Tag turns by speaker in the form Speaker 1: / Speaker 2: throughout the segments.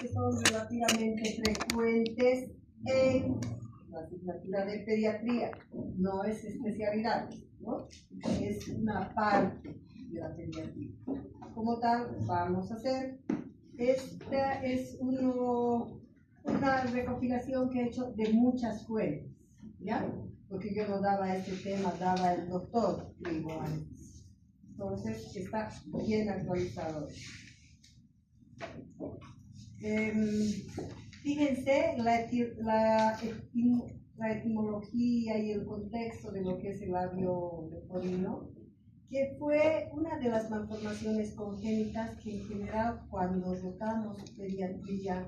Speaker 1: que son relativamente frecuentes en la asignatura de pediatría. No es especialidad, ¿no? Es una parte de la pediatría. Como tal, vamos a hacer, esta es una recopilación que he hecho de muchas fuentes, ¿ya? Porque yo no daba este tema, daba el doctor Trigo antes. Entonces, está bien actualizado. Fíjense la etimología y el contexto de lo que es el labio leporino, que fue una de las malformaciones congénitas que en general cuando rotamos pediatría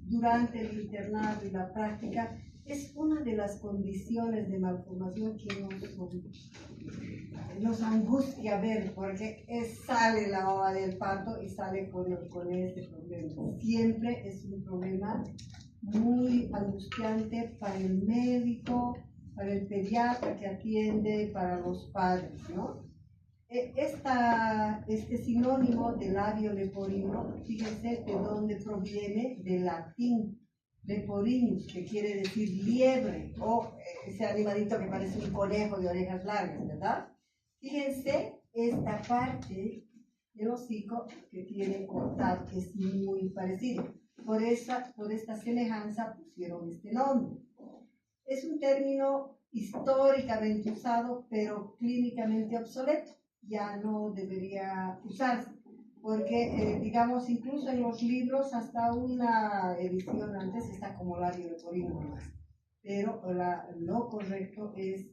Speaker 1: durante el internado y la práctica es una de las condiciones de malformación que nos angustia ver, porque sale la hora del parto y sale con este problema. Siempre es un problema muy angustiante para el médico, para el pediatra que atiende, para los padres, ¿no? Este sinónimo de labio leporino, fíjense de dónde proviene, del latín leporinus, que quiere decir liebre, o ese animalito que parece un conejo de orejas largas, ¿verdad? Fíjense esta parte del hocico que tiene cortado, que es muy parecido. Por esta semejanza pusieron este nombre. Es un término históricamente usado, pero clínicamente obsoleto. Ya no debería usarse, porque, digamos, incluso en los libros, hasta una edición antes está como labio leporino nomás. Pero lo correcto es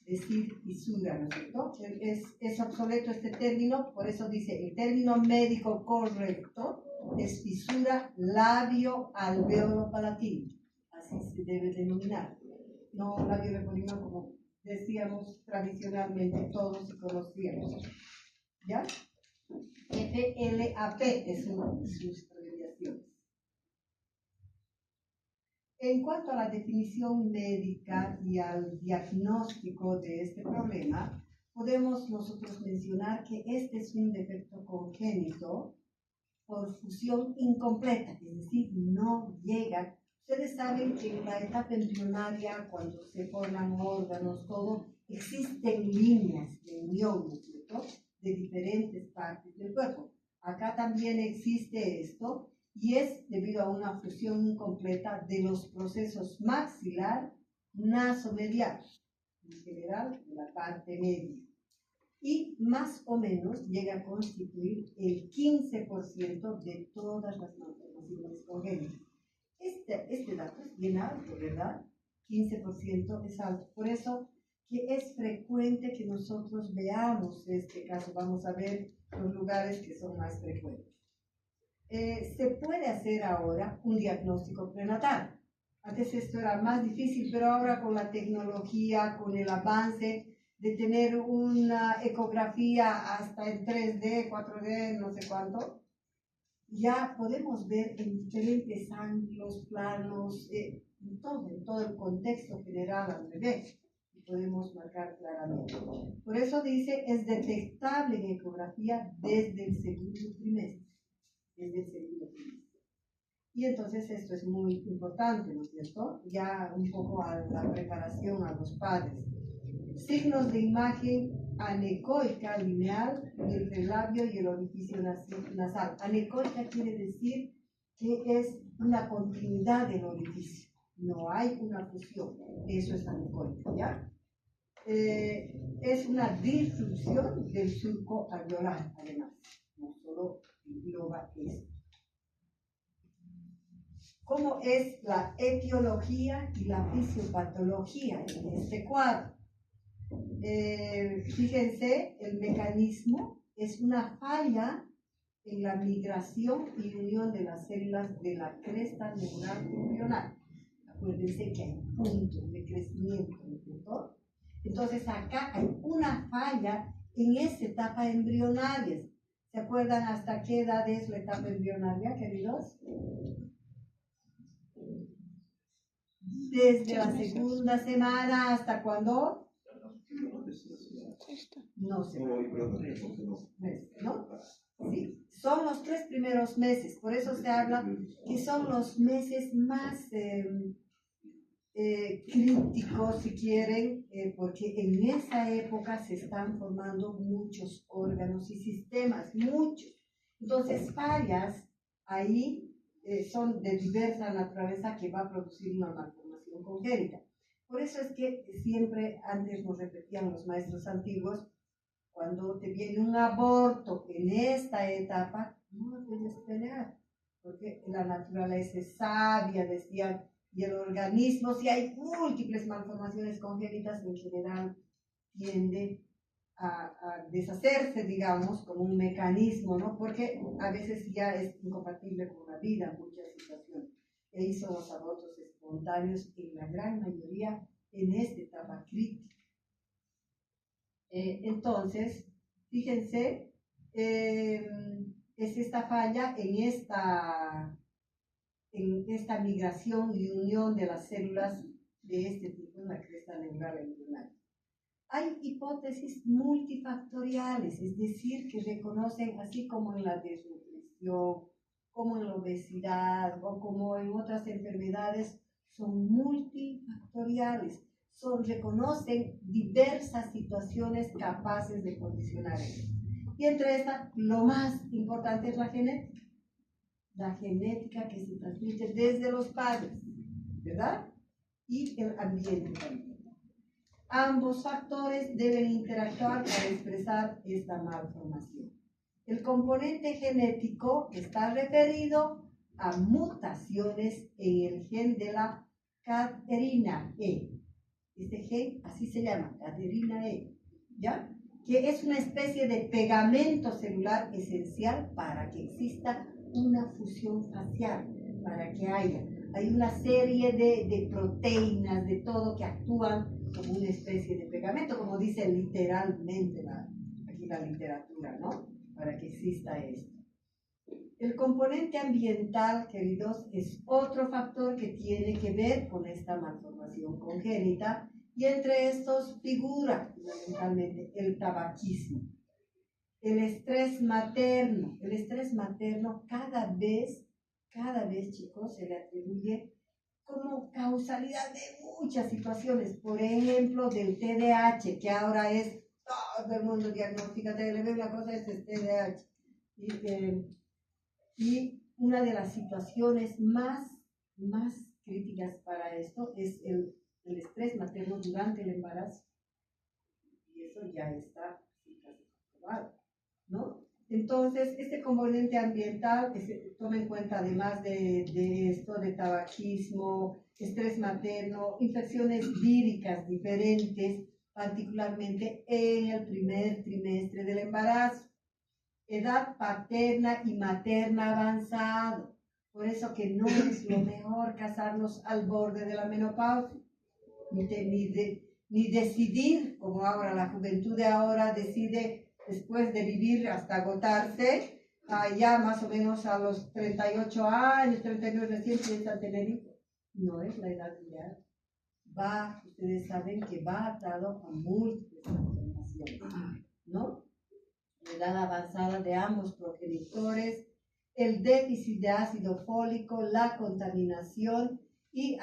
Speaker 1: decir fisura, ¿no es cierto? Es obsoleto este término, por eso dice, el término médico correcto es fisura labio-alveolo-palatino. Así se debe denominar. No labio leporino como decíamos tradicionalmente todos y conocíamos. ¿Ya? FLAP es una de sus abreviaciones. En cuanto a la definición médica y al diagnóstico de este problema, podemos nosotros mencionar que este es un defecto congénito por fusión incompleta, es decir, no llega. Ustedes saben que en la etapa embrionaria, cuando se forman órganos, todo, existen líneas de unión, ¿no es cierto?, de diferentes partes del cuerpo. Acá también existe esto, y es debido a una fusión incompleta de los procesos maxilar, nasomedial, en general de la parte media. Y más o menos llega a constituir el 15% de todas las malformaciones congénitas. Este dato es bien alto, ¿verdad? 15% es alto. Por eso que es frecuente que nosotros veamos este caso. Vamos a ver los lugares que son más frecuentes. Se puede hacer ahora un diagnóstico prenatal. Antes esto era más difícil, pero ahora con la tecnología, con el avance de tener una ecografía hasta en 3D, 4D, no sé cuánto, ya podemos ver en diferentes ángulos, planos, en todo el contexto general al bebé, y podemos marcar claramente. Por eso dice, es detectable en ecografía desde el segundo trimestre. Y entonces esto es muy importante, ¿no es cierto? Ya un poco a la preparación a los padres. Signos de imagen anecoica lineal entre el labio y el orificio nasal. Anecoica quiere decir que es una continuidad del orificio, no hay una fusión, eso es anecoica, ¿ya? Es una disrupción del surco alveolar, además, no solo engloba esto. ¿Cómo es la etiología y la fisiopatología en este cuadro? Fíjense, el mecanismo es una falla en la migración y unión de las células de la cresta neural embrional. Acuérdense que hay puntos de crecimiento, ¿no? Entonces acá hay una falla en esa etapa embrionaria. ¿Se acuerdan hasta qué edad es la etapa embrionaria, queridos? Desde la segunda semana hasta cuándo? No sé. ¿No? Sí, son los 3 primeros meses, por eso se habla que son los meses más críticos, si quieren, porque en esa época se están formando muchos órganos y sistemas, muchos. Entonces, fallas ahí son de diversa naturaleza que va a producir una malformación congénita. Por eso es que siempre antes nos repetían los maestros antiguos, cuando te viene un aborto en esta etapa, no puedes pelear, porque la naturaleza es sabia, decían, y el organismo, si hay múltiples malformaciones congénitas, en general tiende a deshacerse, digamos, como un mecanismo, ¿no? Porque a veces ya es incompatible con la vida en muchas situaciones. E hizo los abortos espontáneos en la gran mayoría en esta etapa crítica. Entonces, fíjense, es esta falla en esta migración y unión de las células de este tipo en la cresta neural embrionaria. Hay hipótesis multifactoriales, es decir, que reconocen, así como en la desnutrición, como en la obesidad o como en otras enfermedades, son multifactoriales. Reconocen diversas situaciones capaces de condicionar eso. Y entre estas, lo más importante es la genética. La genética que se transmite desde los padres, ¿verdad? Y el ambiente también. Ambos factores deben interactuar para expresar esta malformación. El componente genético está referido a mutaciones en el gen de la caterina E. Este gen así se llama, caterina E, ¿ya? Que es una especie de pegamento celular esencial para que exista una fusión facial, para que hay una serie de proteínas, de todo que actúan como una especie de pegamento, como dice literalmente aquí la literatura, ¿no? Para que exista esto. El componente ambiental, queridos, es otro factor que tiene que ver con esta malformación congénita, y entre estos figura fundamentalmente el tabaquismo. El estrés materno. El estrés materno cada vez, chicos, se le atribuye como causalidad de muchas situaciones. Por ejemplo, del TDAH, que ahora es todo el mundo diagnostica TDAH, la cosa es el TDAH. Y una de las situaciones más críticas para esto es el estrés materno durante el embarazo. Y eso ya está comprobado, ¿no? Entonces, este componente ambiental toma en cuenta, además de esto, de tabaquismo, estrés materno, infecciones víricas diferentes, particularmente en el primer trimestre del embarazo, edad paterna y materna avanzado. Por eso que no es lo mejor casarnos al borde de la menopausia, ni decidir, como ahora la juventud de ahora decide después de vivir hasta agotarse, ya más o menos a los 38 años, 39 recién piensan tener hijos. No es la edad ideal. Ustedes saben que va atado a múltiples transformaciones, ¿no? La edad avanzada de ambos progenitores, el déficit de ácido fólico, la contaminación. Y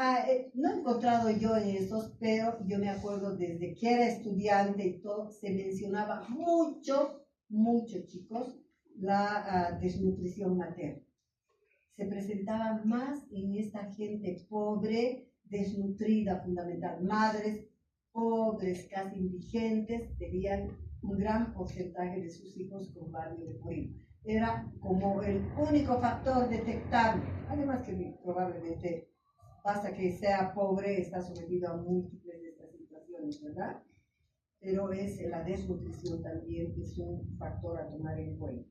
Speaker 1: no he encontrado yo en estos, pero yo me acuerdo desde que era estudiante y todo, se mencionaba mucho, chicos, la desnutrición materna. Se presentaba más en esta gente pobre, desnutrida fundamental. Madres pobres, casi indigentes, tenían un gran porcentaje de sus hijos con baño de purín. Era como el único factor detectable, además que probablemente basta que sea pobre, está sometido a múltiples de estas situaciones, ¿verdad? Pero la desnutrición también es un factor a tomar en cuenta.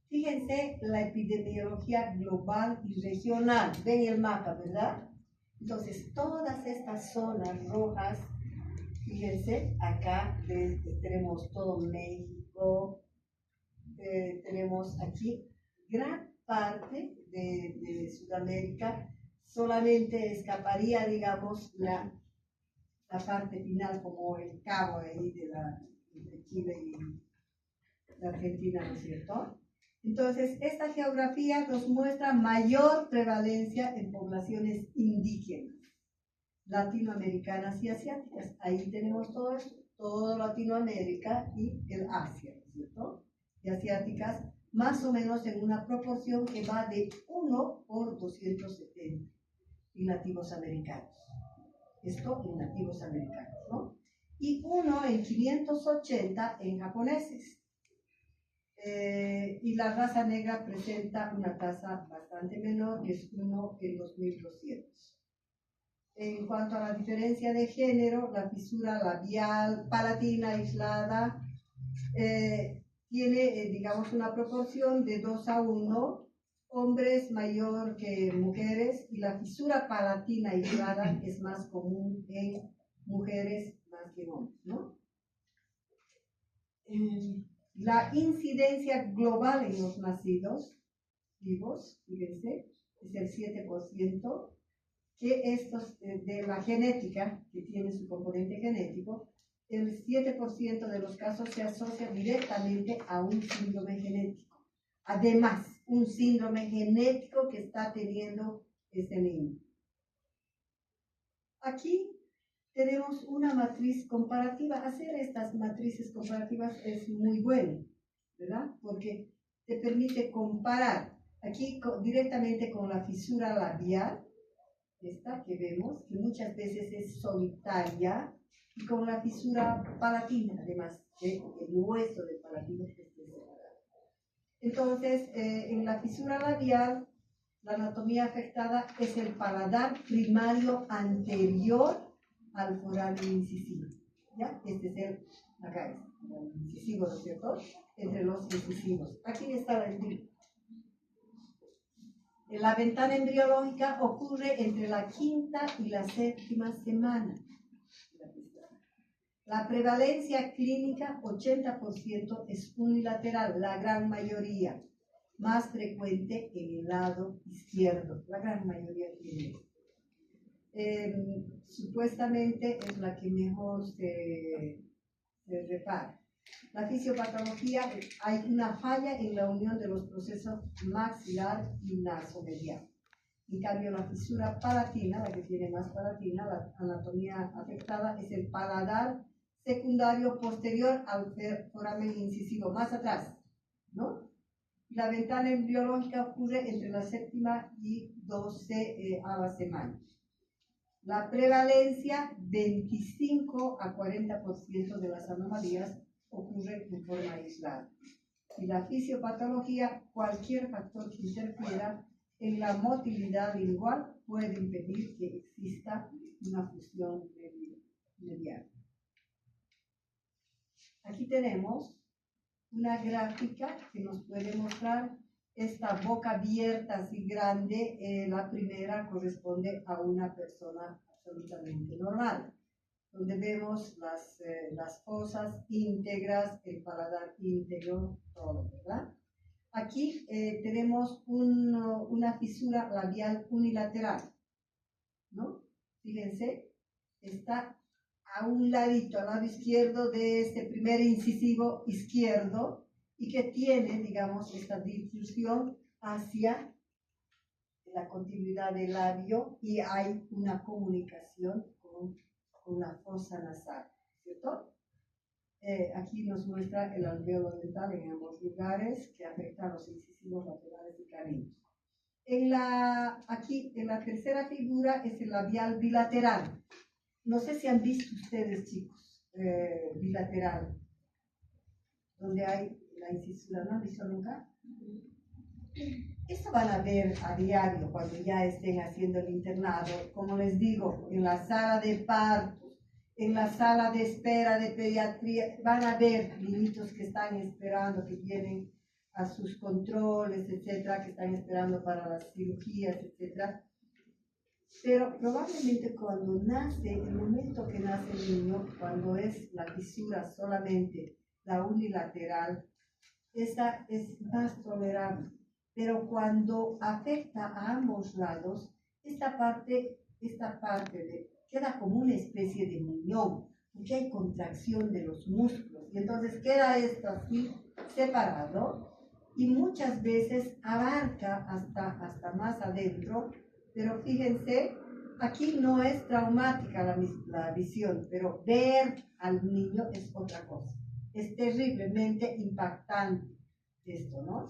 Speaker 1: Fíjense la epidemiología global y regional. Ven el mapa, ¿verdad? Entonces, todas estas zonas rojas, fíjense, acá tenemos todo México, tenemos aquí gran parte de Sudamérica, solamente escaparía, digamos, la parte final, como el cabo ahí de Chile de Argentina, ¿no es cierto? Entonces, esta geografía nos muestra mayor prevalencia en poblaciones indígenas, latinoamericanas y asiáticas. Ahí tenemos todo esto, todo Latinoamérica y el Asia, ¿no es cierto? Y asiáticas, más o menos en una proporción que va de 1 por 270 en nativos americanos. Esto en nativos americanos, ¿no? Y 1 en 580 en japoneses. Y la raza negra presenta una tasa bastante menor, que es 1 en 2200. En cuanto a la diferencia de género, la fisura labial palatina aislada tiene, digamos, una proporción de 2:1, hombres mayor que mujeres, y la fisura palatina aislada es más común en mujeres más que en hombres, ¿no? La incidencia global en los nacidos vivos, fíjense, es el 7%, que estos de la genética, que tiene su componente genético, el 7% de los casos se asocia directamente a un síndrome genético. Además, un síndrome genético que está teniendo ese niño. Aquí tenemos una matriz comparativa. Hacer estas matrices comparativas es muy bueno, ¿verdad? Porque te permite comparar aquí directamente con la fisura labial, esta que vemos, que muchas veces es solitaria, y con la fisura palatina, además del hueso del palatino que esté separado. Entonces, en la fisura labial, la anatomía afectada es el paladar primario anterior al foráneo incisivo, ¿ya? Este es el incisivo, ¿no es cierto? Entre los incisivos. Aquí está el embrión. La ventana embriológica ocurre entre la 5ª y la 7ª semana. La prevalencia clínica, 80%, es unilateral, la gran mayoría, más frecuente en el lado izquierdo, la gran mayoría tiene. Supuestamente es la que mejor se repara. La fisiopatología, hay una falla en la unión de los procesos maxilar y nasomedial. En cambio, la fisura palatina, la que tiene más palatina, la anatomía afectada, es el paladar secundario posterior al foramen incisivo, más atrás, ¿no? La ventana embriológica ocurre entre la 7ª y 12ª semana. La prevalencia, 25 a 40% de las anomalías ocurre de forma aislada. Y la fisiopatología, cualquier factor que interfiera en la motilidad lingual puede impedir que exista una fusión medial. Aquí tenemos una gráfica que nos puede mostrar esta boca abierta así grande. La primera corresponde a una persona absolutamente normal, donde vemos las fosas íntegras, el paladar íntegro, todo, ¿verdad? Aquí tenemos una fisura labial unilateral, ¿no? Fíjense, está a un ladito, al lado izquierdo de este primer incisivo izquierdo, y que tiene, digamos, esta difusión hacia la continuidad del labio, y hay una comunicación con la fosa nasal, ¿cierto? Aquí nos muestra el alvéolo dental en ambos lugares, que afecta a los incisivos laterales y caninos. Aquí, en la tercera figura, es el labial bilateral. No sé si han visto ustedes, chicos, bilateral, donde hay la incisura, ¿no han visto nunca? Esto van a ver a diario cuando ya estén haciendo el internado. Como les digo, en la sala de partos, en la sala de espera de pediatría, van a ver niñitos que están esperando, que vienen a sus controles, etcétera, que están esperando para las cirugías, etcétera. Pero probablemente cuando nace, el momento que nace el niño, cuando es la fisura solamente la unilateral, esa es más tolerable. Pero cuando afecta a ambos lados, esta parte queda como una especie de muñón, porque hay contracción de los músculos, y entonces queda esto así separado y muchas veces abarca hasta más adentro, pero fíjense, aquí no es traumática la visión, pero ver al niño es otra cosa. Es terriblemente impactante esto, ¿no?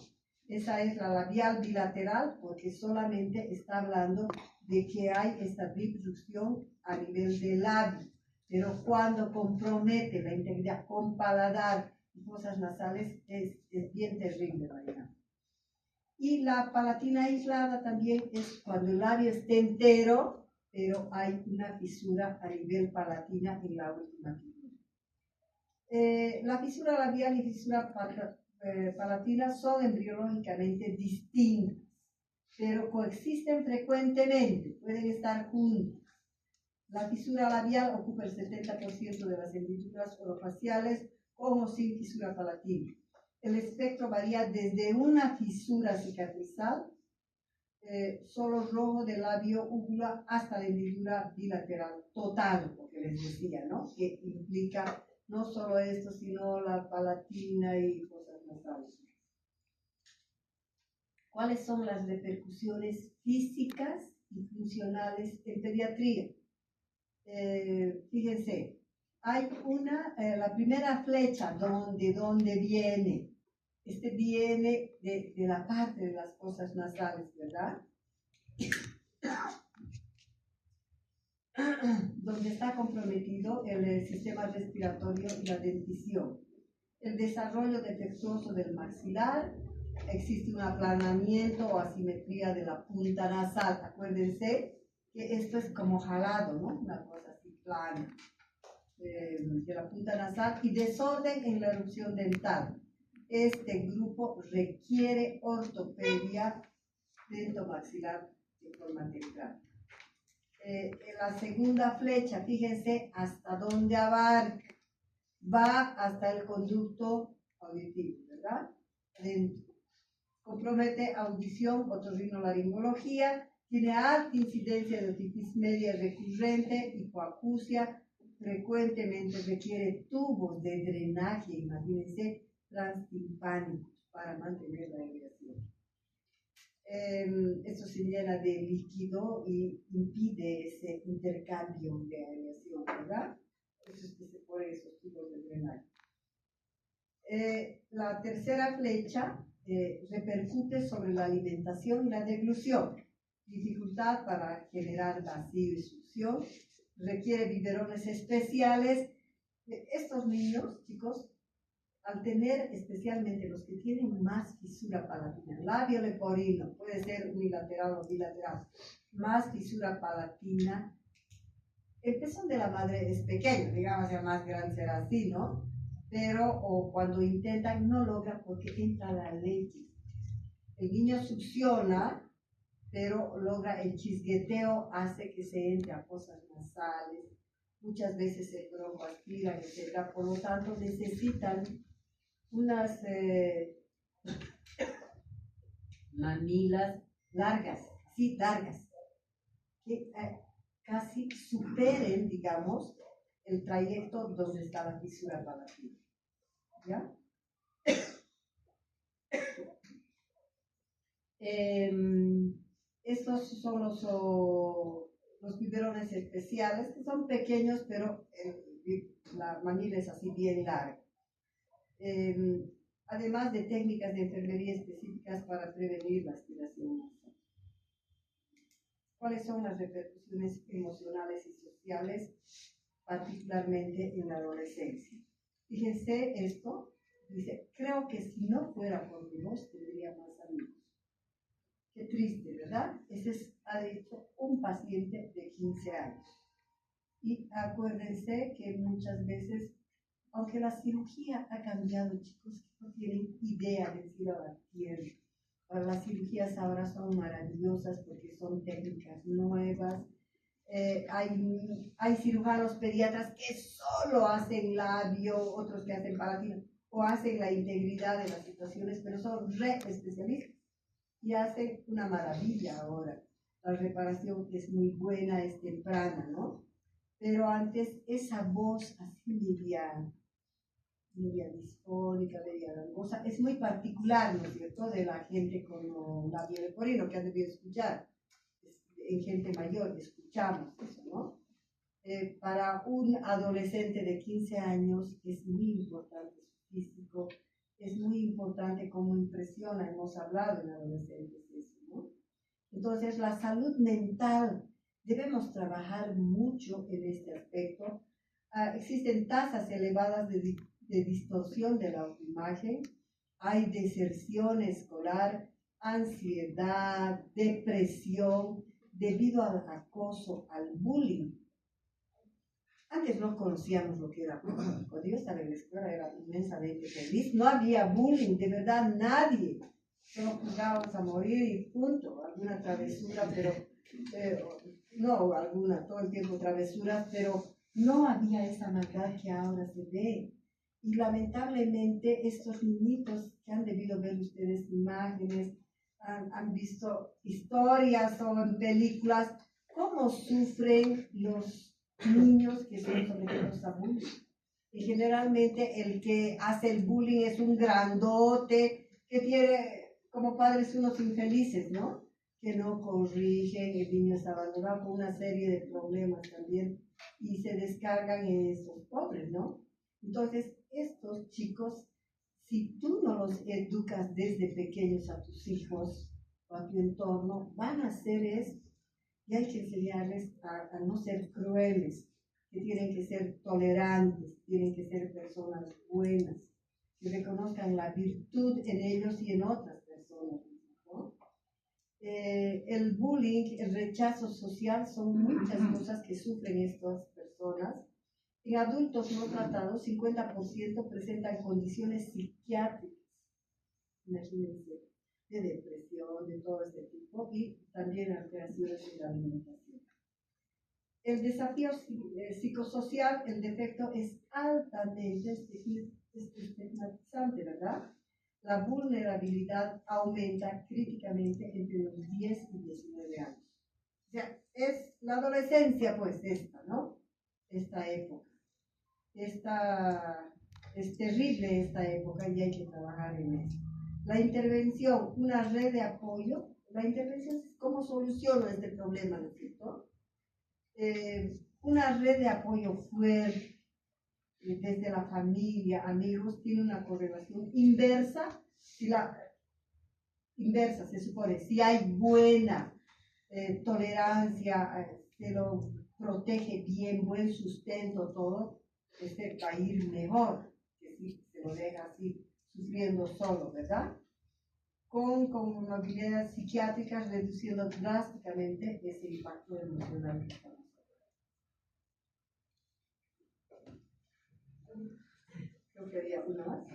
Speaker 1: Esa es la labial bilateral porque solamente está hablando de que hay esta disrupción a nivel del labio, pero cuando compromete la integridad con paladar y fosas nasales es bien terrible, ¿verdad? Y la palatina aislada también es cuando el labio está entero, pero hay una fisura a nivel palatina en la última figura. La fisura labial y fisura palatina son embriológicamente distintas, pero coexisten frecuentemente, pueden estar juntas. La fisura labial ocupa el 70% de las hendiduras orofaciales, con o sin fisura palatina. El espectro varía desde una fisura cicatrizal, solo rojo del labio úgula, hasta la hendidura bilateral total, lo que les decía, ¿no? Que implica no solo esto, sino la palatina y cosas nasales. ¿Cuáles son las repercusiones físicas y funcionales en pediatría? Fíjense, hay la primera flecha donde viene, viene de la parte de las fosas nasales, ¿verdad? Donde está comprometido el sistema respiratorio y la dentición. El desarrollo defectuoso del maxilar, existe un aplanamiento o asimetría de la punta nasal. Acuérdense que esto es como jalado, ¿no? Una cosa así plana de la punta nasal y desorden en la erupción dental. Este grupo requiere ortopedia dentomaxilar de forma temprana. La segunda flecha, fíjense hasta dónde abarca, va hasta el conducto auditivo, ¿verdad? Dentro. Compromete audición, otorrinolaringología, tiene alta incidencia de otitis media recurrente, hipoacusia, frecuentemente requiere tubos de drenaje, imagínense, transtimpánicos para mantener la aireación. Esto se llena de líquido y impide ese intercambio de aireación, ¿verdad? Eso es que se ponen esos tubos de drenaje. La tercera flecha repercute sobre la alimentación y la deglución. Dificultad para generar vacío y succión, requiere biberones especiales. Estos niños, chicos, al tener especialmente los que tienen más fisura palatina, labio leporino, puede ser unilateral o bilateral, más fisura palatina, el pezón de la madre es pequeño, digamos, ya más grande será así, ¿no? Pero o cuando intentan no logran porque entra la leche. El niño succiona, pero logra el chisgueteo, hace que se entre a fosas nasales, muchas veces el bronco aspira, etc. Por lo tanto, necesitan unas mamilas largas, sí, largas, que casi superen, digamos, el trayecto donde está la fisura palatina. ¿Ya? Estos son los biberones especiales, que son pequeños, pero la manila es así bien larga. Además de técnicas de enfermería específicas para prevenir la aspiración. ¿Cuáles son las repercusiones emocionales y sociales, particularmente en la adolescencia? Fíjense esto, dice, creo que si no fuera por mi voz tendría más amigos. Qué triste, ¿verdad? Ese ha dicho un paciente de 15 años. Y acuérdense que muchas veces, aunque la cirugía ha cambiado, chicos, no tienen idea de cielo a la tierra. Las cirugías ahora son maravillosas porque son técnicas nuevas. Hay cirujanos pediatras que solo hacen labio, otros que hacen palatina, o hacen la integridad de las situaciones, pero son re especialistas y hacen una maravilla ahora. La reparación es muy buena, es temprana, ¿no? Pero antes esa voz así liviana, media disfónica, media gangosa. Es muy particular, ¿no es cierto?, de la gente con labio leporino, que han debido escuchar. En gente mayor escuchamos eso, ¿no? Para un adolescente de 15 años es muy importante su físico, es muy importante cómo impresiona, hemos hablado en adolescentes de eso, ¿no? Entonces, la salud mental, debemos trabajar mucho en este aspecto. Existen tasas elevadas de distorsión de la autoimagen, hay deserción escolar, ansiedad, depresión, debido al acoso, al bullying. Antes no conocíamos lo que era bullying. Cuando yo estaba en la escuela era inmensamente feliz. No había bullying, de verdad nadie. Solo jugábamos a morir y punto. Alguna travesura, pero no alguna, todo el tiempo travesuras, pero no había esa maldad que ahora se ve. Y lamentablemente estos niñitos que han debido ver ustedes imágenes, han visto historias o en películas, cómo sufren los niños que son sometidos a bullying. Y generalmente el que hace el bullying es un grandote que tiene como padres unos infelices, ¿no? Que no corrigen, el niño es abandonado con una serie de problemas también y se descargan en esos pobres, ¿no? Entonces, estos chicos, si tú no los educas desde pequeños a tus hijos o a tu entorno, van a hacer esto. Y hay que enseñarles a no ser crueles, que tienen que ser tolerantes, tienen que ser personas buenas, que reconozcan la virtud en ellos y en otras personas, ¿no? El bullying, el rechazo social son muchas cosas que sufren estas personas. En adultos no tratados, 50% presentan condiciones psiquiátricas, imagínense, de depresión, de todo este tipo, y también alteraciones en la alimentación. El desafío psicosocial, el defecto es altamente estigmatizante, ¿verdad? La vulnerabilidad aumenta críticamente entre los 10 y 19 años. O sea, es la adolescencia, pues, esta, ¿no? Esta época. Es terrible esta época y hay que trabajar en eso. La intervención, una red de apoyo. La intervención es cómo soluciono este problema, ¿no es cierto? Una red de apoyo fuerte desde la familia, amigos, tiene una correlación inversa. Inversa se supone, si hay buena tolerancia, se lo protege bien, buen sustento, todo, va a ir mejor que si se lo deja así sufriendo solo, ¿verdad? Con comorbilidades psiquiátricas reduciendo drásticamente ese impacto emocional que estamos hablando. Creo que había una más.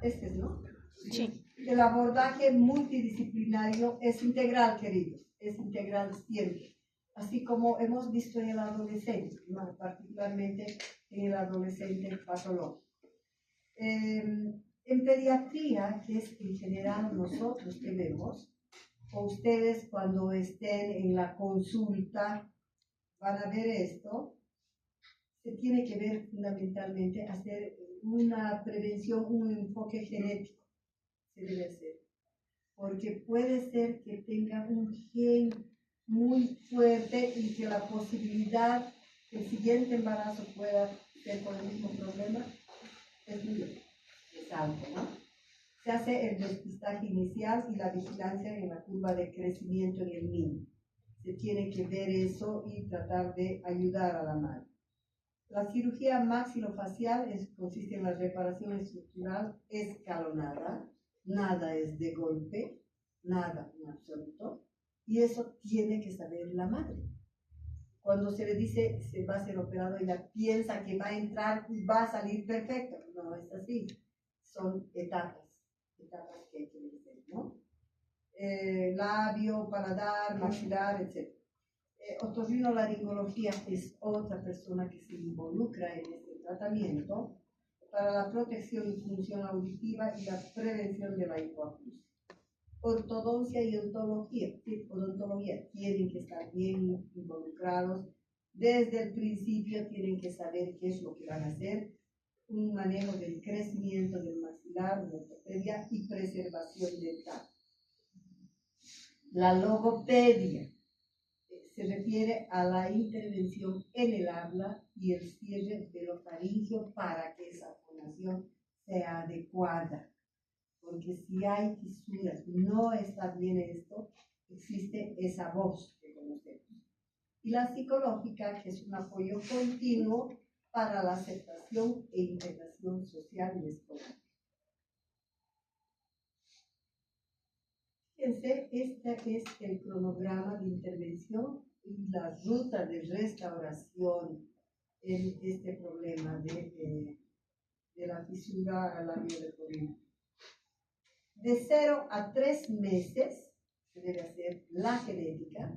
Speaker 1: Este es, ¿no?
Speaker 2: Sí.
Speaker 1: El abordaje multidisciplinario es integral, queridos, es integral siempre. Así como hemos visto en el adolescente, particularmente en el adolescente patológico. En pediatría, que es en general nosotros que vemos, o ustedes cuando estén en la consulta van a ver esto, se tiene que ver fundamentalmente hacer una prevención, un enfoque genético, se debe hacer, porque puede ser que tenga un gen muy fuerte y que la posibilidad que el siguiente embarazo pueda ser con el mismo problema es muy alto, ¿no? Se hace el despistaje inicial y la vigilancia en la curva de crecimiento en el niño. Se tiene que ver eso y tratar de ayudar a la madre. La cirugía maxilofacial consiste en la reparación estructural escalonada, nada es de golpe, nada en absoluto, y eso tiene que saber la madre. Cuando se le dice se va a ser operado, ella piensa que va a entrar y va a salir perfecto. No es así, son etapas que hay que vencer, ¿no? Labio, paladar, maxilar, etc. Otorrinolaringología es otra persona que se involucra en este tratamiento para la protección y función auditiva y la prevención de la hipoacusia. ortodoncia y odontología tienen que estar bien involucrados. Desde el principio tienen que saber qué es lo que van a hacer, un manejo del crecimiento del maxilar, de ortopedia y preservación dental. La logopedia se refiere a la intervención en el habla y el cierre del ofaringio para que esa fonación sea adecuada. Porque si hay fisuras, no está bien esto, existe esa voz que conocemos. Y la psicológica, que es un apoyo continuo para la aceptación e integración social y escolar. Fíjense, este es el cronograma de intervención y la ruta de restauración en este problema de la fisura labio-leporina. De 0 a 3 meses se debe hacer la genética.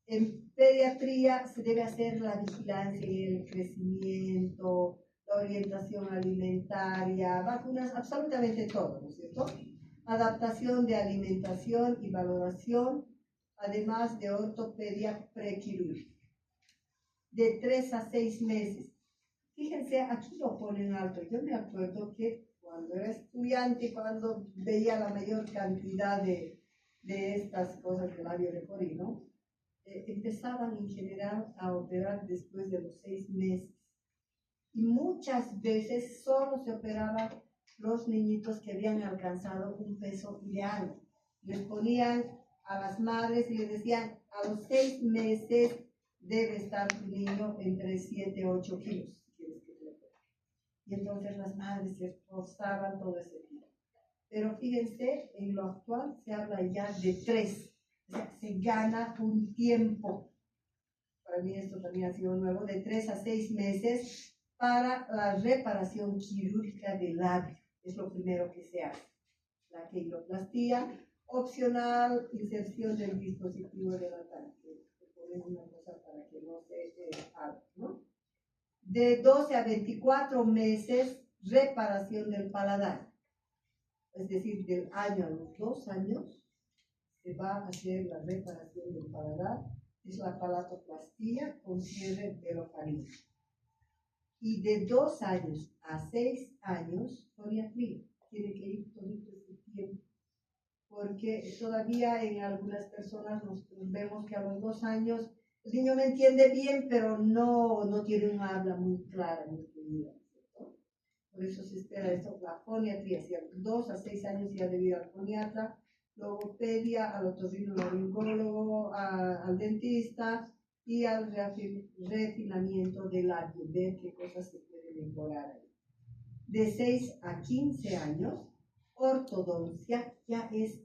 Speaker 1: En pediatría se debe hacer la vigilancia y el crecimiento, la orientación alimentaria, vacunas, absolutamente todo, ¿no es cierto? Adaptación de alimentación y valoración, además de ortopedia prequirúrgica. De 3 a 6 meses. Fíjense, aquí lo ponen alto. Yo me acuerdo que cuando era estudiante, cuando veía la mayor cantidad de estas cosas del labio leporino, empezaban en general a operar después de los 6 meses. Y muchas veces solo se operaban los niñitos que habían alcanzado un peso ideal. Les ponían a las madres y les decían, a los 6 meses debe estar tu niño entre 7 y 8 kilos. Y entonces las madres se esforzaban todo ese tiempo. Pero fíjense, en lo actual se habla ya de 3. O sea, se gana un tiempo. Para mí esto también ha sido nuevo, de 3 a 6 meses para la reparación quirúrgica del labio. Es lo primero que se hace. La queiroplastía, opcional, inserción del dispositivo de la tanque. Ponen una cosa para que no se abra, ¿no? De 12 a 24 meses, reparación del paladar. Es decir, del año a los 2 años, se va a hacer la reparación del paladar. Es la palatoplastía con cierre del ofaringio. Y de 2 años a 6 años, foniatría. Tiene que ir todo ese tiempo. Porque todavía en algunas personas nos vemos que a los 2 años el niño me entiende bien, pero no tiene un habla muy clara, muy fluida. Por eso se espera esto, la foniatría. Si a los 2 a 6 años ya debe ir al foniatra, logopedia, al otorrinolaringólogo, al dentista y al refinamiento del labio, ver qué cosas se pueden mejorar ahí. De 6 a 15 años, ortodoncia ya es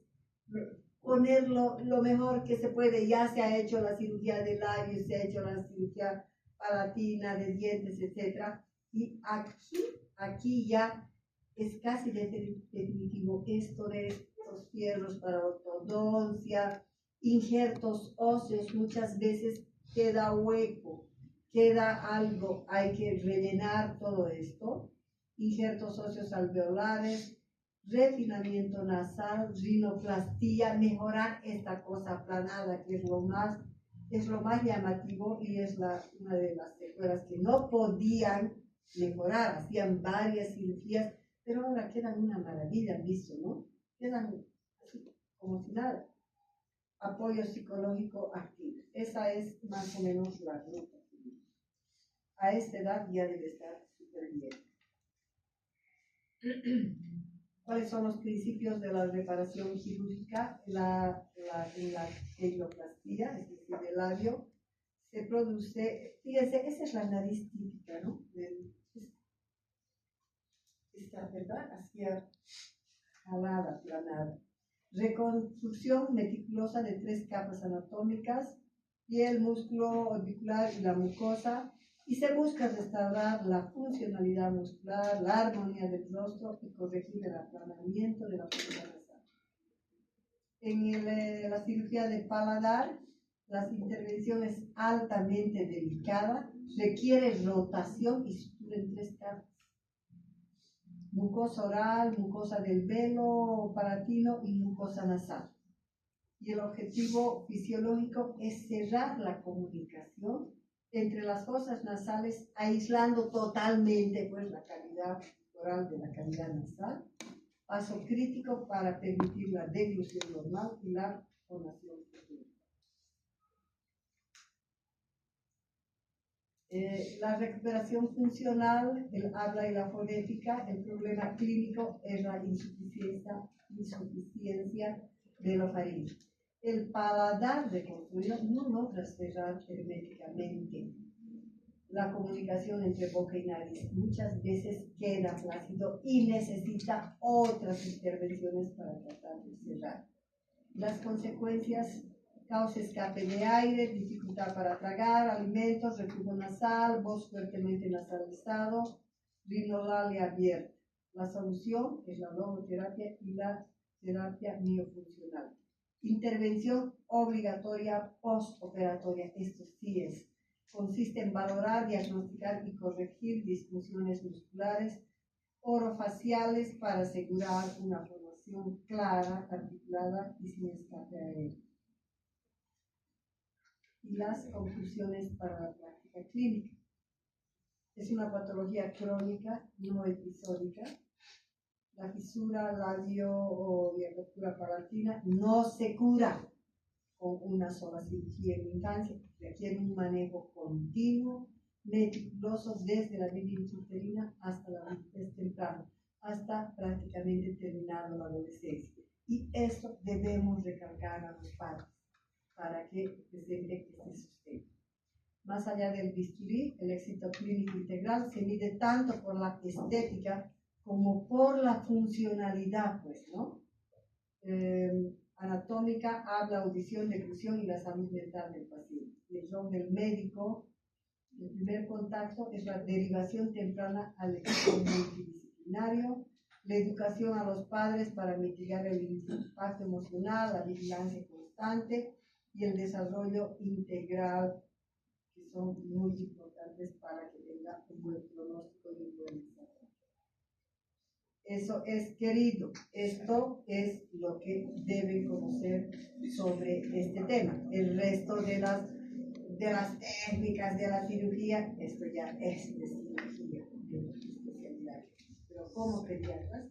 Speaker 1: ponerlo lo mejor que se puede. Ya se ha hecho la cirugía de labios, se ha hecho la cirugía palatina, de dientes, etc. Y aquí ya es casi definitivo esto de estos fierros para ortodoncia, injertos óseos, muchas veces queda hueco, queda algo, hay que rellenar todo esto, injertos óseos alveolares, refinamiento nasal, rinoplastía, mejorar esta cosa aplanada que es lo más llamativo y es una de las secuelas que no podían mejorar, hacían varias cirugías, pero ahora quedan una maravilla, han visto, ¿no? Quedan así, como si nada. Apoyo psicológico activo. Esa es más o menos la ruta. A esta edad ya debe estar súper bien. ¿Cuáles son los principios de la reparación quirúrgica? En la queiroplastía, es decir, del labio, se produce, fíjense, esa es la nariz típica, ¿no? Esta, ¿verdad? Hacia jalada, planada. Reconstrucción meticulosa de 3 capas anatómicas, piel, músculo orbicular y la mucosa, y se busca restaurar la funcionalidad muscular, la armonía del rostro y corregir el aplanamiento de la fosa nasal. En la cirugía de paladar, la intervención es altamente delicada, requiere rotación y sutura en 3 capas. mucosa oral, mucosa del velo palatino y mucosa nasal. Y el objetivo fisiológico es cerrar la comunicación entre las fosas nasales, aislando totalmente pues, la cavidad oral de la cavidad nasal, paso crítico para permitir la deglución normal y la fonación futura. La recuperación funcional, el habla y la fonética, el problema clínico es la insuficiencia de la faringe. El paladar reconstruido no logra cerrar herméticamente la comunicación entre boca y nariz. Muchas veces queda flácido y necesita otras intervenciones para tratar de cerrar. Las consecuencias: causa escape de aire, dificultad para tragar alimentos, reflujo nasal, voz fuertemente nasalizado, rinolalia abierta. La solución es la logoterapia y la terapia miofuncional. Intervención obligatoria postoperatoria, esto sí es. Consiste en valorar, diagnosticar y corregir disfunciones musculares orofaciales para asegurar una formación clara, articulada y sin escape aéreo. Y las conclusiones para la práctica clínica. Es una patología crónica, no episódica. La fisura labio o de apertura palatina no se cura con una sola cirugía en la infancia, requiere un manejo continuo, meticuloso desde la vida intrauterina hasta la adultez temprana, hasta prácticamente terminando la adolescencia. Y esto debemos recalcar a los padres para que presenten este sustento. Más allá del bisturí, el éxito clínico integral se mide tanto por la estética como por la funcionalidad, pues, ¿no? Anatómica, habla, audición, deglución y la salud mental del paciente. Y el rol del médico, el primer contacto es la derivación temprana al equipo multidisciplinario, la educación a los padres para mitigar el impacto emocional, la vigilancia constante y el desarrollo integral, que son muy importantes para que tenga un buen pronóstico y un buen desarrollo. Eso es, querido, esto es lo que deben conocer sobre este tema. El resto de las técnicas de la cirugía, esto ya es de cirugía, de especialidad. Pero como pediatras